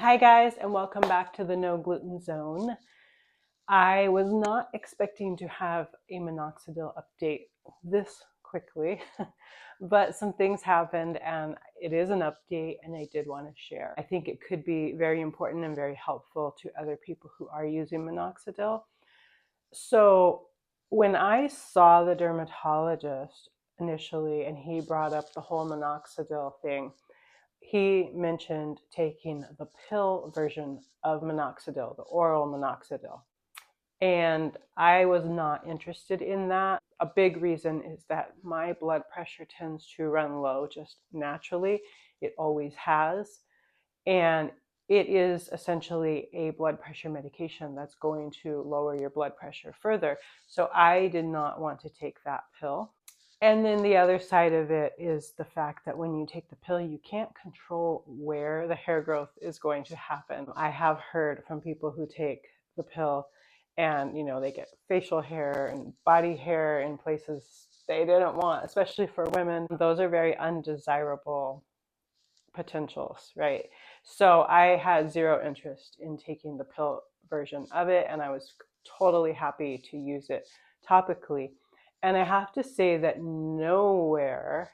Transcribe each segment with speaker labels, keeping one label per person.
Speaker 1: Hi guys, and welcome back to the No Gluten Zone. I was not expecting to have a minoxidil update this quickly, but some things happened and it is an update and I did want to share. I think it could be very important and very helpful to other people who are using minoxidil. So when I saw the dermatologist initially and he brought up the whole minoxidil thing, he mentioned taking the pill version of minoxidil, the oral minoxidil. And I was not interested in that. A big reason is that my blood pressure tends to run low just naturally. It always has. And it is essentially a blood pressure medication that's going to lower your blood pressure further. So I did not want to take that pill. And then the other side of it is the fact that when you take the pill, you can't control where the hair growth is going to happen. I have heard from people who take the pill and, they get facial hair and body hair in places they didn't want, especially for women. Those are very undesirable potentials, right? So I had zero interest in taking the pill version of it, and I was totally happy to use it topically. And I have to say that nowhere,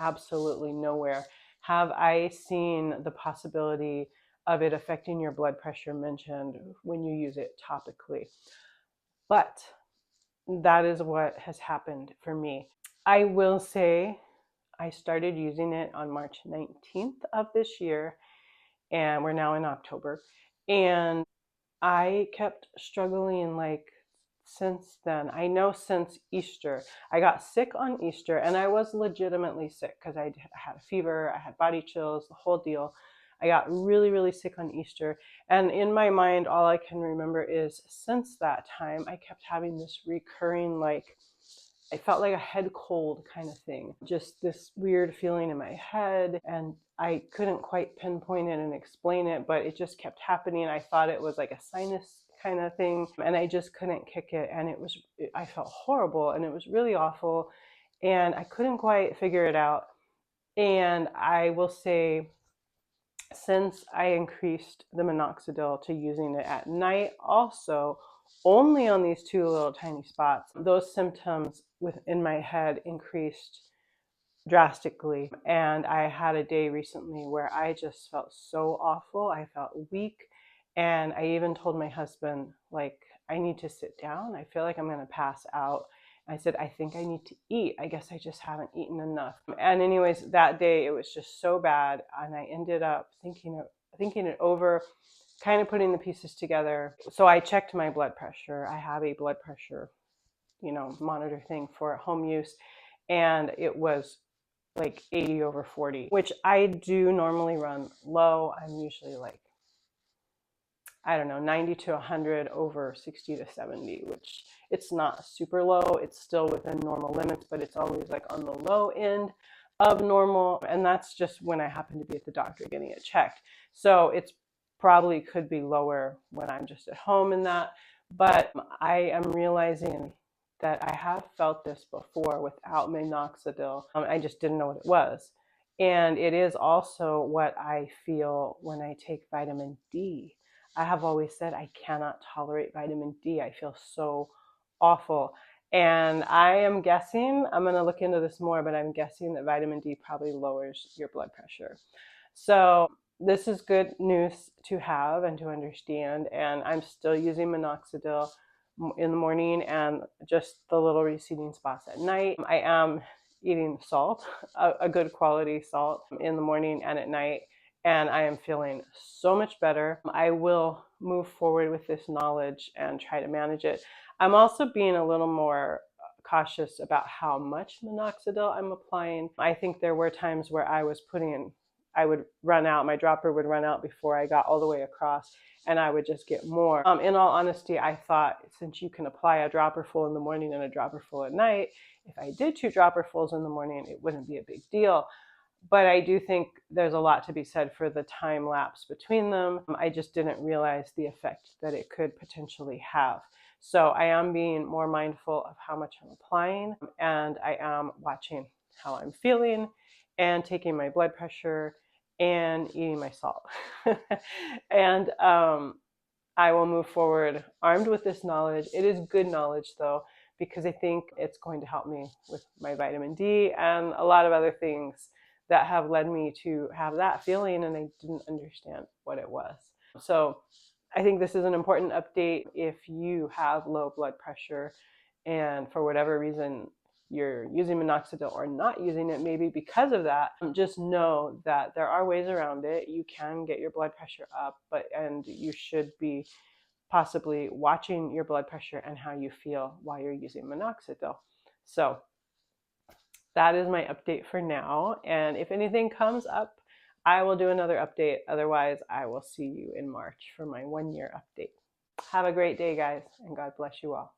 Speaker 1: absolutely nowhere, have I seen the possibility of it affecting your blood pressure mentioned when you use it topically. But that is what has happened for me. I will say I started using it on March 19th of this year, and we're now in October. And I kept struggling since then. I know since Easter. I got sick on Easter, and I was legitimately sick because I had a fever, I had body chills, the whole deal. I got really, really sick on Easter. And in my mind, all I can remember is since that time, I kept having this recurring, I felt like a head cold kind of thing. Just this weird feeling in my head, and I couldn't quite pinpoint it and explain it, but it just kept happening. I thought it was like a sinus kind of thing, and I just couldn't kick it. And I felt horrible, and it was really awful, and I couldn't quite figure it out. And I will say, since I increased the minoxidil to using it at night, also only on these two little tiny spots, those symptoms within my head increased drastically. And I had a day recently where I just felt so awful. I felt weak. And I even told my husband, I need to sit down. I feel like I'm going to pass out. I said, I think I need to eat. I guess I just haven't eaten enough. And anyways, that day it was just so bad. And I ended up thinking it over, kind of putting the pieces together. So I checked my blood pressure. I have a blood pressure, monitor thing for home use. And it was like 80 over 40, which I do normally run low. I'm usually I don't know, 90 to 100 over 60 to 70, which it's not super low. It's still within normal limits, but it's always on the low end of normal. And that's just when I happen to be at the doctor getting it checked. So it's probably could be lower when I'm just at home in that. But I am realizing that I have felt this before without minoxidil. I just didn't know what it was. And it is also what I feel when I take vitamin D. I have always said I cannot tolerate vitamin D. I feel so awful. And I am guessing, I'm going to look into this more, but I'm guessing that vitamin D probably lowers your blood pressure. So this is good news to have and to understand. And I'm still using minoxidil in the morning and just the little receding spots at night. I am eating salt, a good quality salt in the morning and at night, and I am feeling so much better. I will move forward with this knowledge and try to manage it. I'm also being a little more cautious about how much minoxidil I'm applying. I think there were times where I would run out, my dropper would run out before I got all the way across, and I would just get more. In all honesty, I thought since you can apply a dropper full in the morning and a dropper full at night, if I did 2 dropper fulls in the morning, it wouldn't be a big deal. But I do think there's a lot to be said for the time lapse between them. I just didn't realize the effect that it could potentially have. So I am being more mindful of how much I'm applying, and I am watching how I'm feeling and taking my blood pressure and eating my salt. And I will move forward armed with this knowledge. It is good knowledge though, because I think it's going to help me with my vitamin D and a lot of other things that have led me to have that feeling, and I didn't understand what it was. So I think this is an important update if you have low blood pressure and for whatever reason you're using minoxidil or not using it, maybe because of that, just know that there are ways around it. You can get your blood pressure up, and you should be possibly watching your blood pressure and how you feel while you're using minoxidil. So that is my update for now. And if anything comes up, I will do another update. Otherwise, I will see you in March for my 1-year update. Have a great day, guys, and God bless you all.